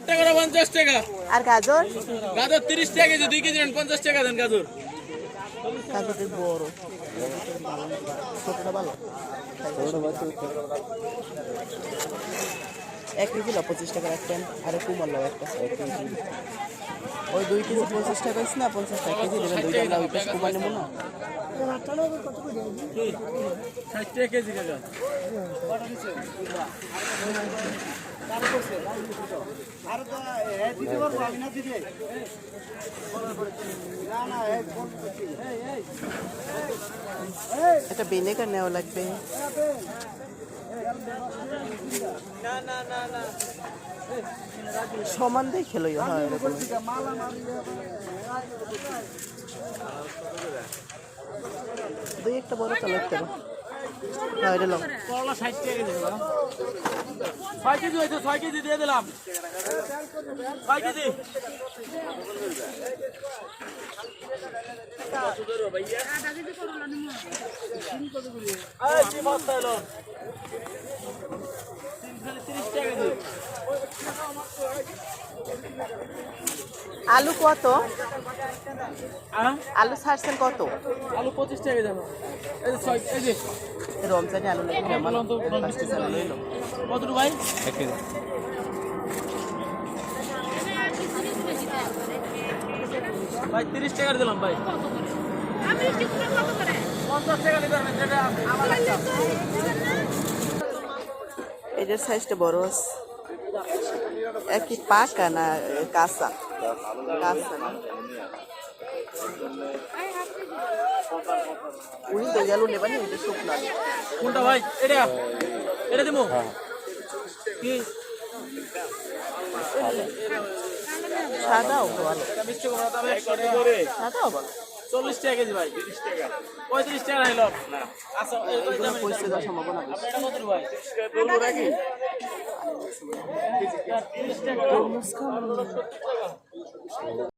টাকা 50 টাকা। আর গাজর? গাজর 30 টাকা কেজি, 2 কেজি নেন 50 টাকা দেন গাজর। গাজরটা বড়, ছোটটা ভালো। 1 কেজি 25 টাকা রাখতেন, আর একটু মারলো একটা। ওই 2 কেজি 25 টাকা হয়েছে না, 50 টাকা কেজি দেবেন। 2 টাকা ওই পাশে কুমার নেবো না। 60 টাকা কেজি গাজর। একটা ভিনেগার নেওয়া লাগবে। সমান দিয়ে খেলো হয় এরকম। দুই একটা বড় চাল লাগতে হবে। হ্যাঁ এটা লো। করলা 60 টাকা কেজি দাও। 6 কেজি হইছে, 6 কেজি দিয়ে দিলাম। 6 কেজি। কি বস্তা এলো? 30 টাকা কেজি। আলু কত? আলু ছাড়ছেন কত? আলু 25 টাকা যাবে। এই যে 6 এই যে রমজানে আলু লেগে আমার কত ভাই? 1 কেজি। ভাই 30 টাকা দিলাম ভাই। আমি 50 টাকা দিবেন, যেটা আমার লাগবে। এটার সাইজটা বড় আছে। একই পাকা না কাঁচা? কাঁচা না। উনি তো গেল নেবানি, এটা শুকনো। কোনটা ভাই? এটা এটা দেবো কি? সাদাও ভালো, মিষ্টি কমা দাম 100 টাকা। সাদাও ভালো। 40 টাকা কেজি ভাই। 30 টাকা 35 টাকা হইল না। আচ্ছা এই এগুলো পয়সা দেওয়ার সম্ভাবনা বেশি। এটা কত ভাই? 30 টাকা নাকি? 30 টাকা।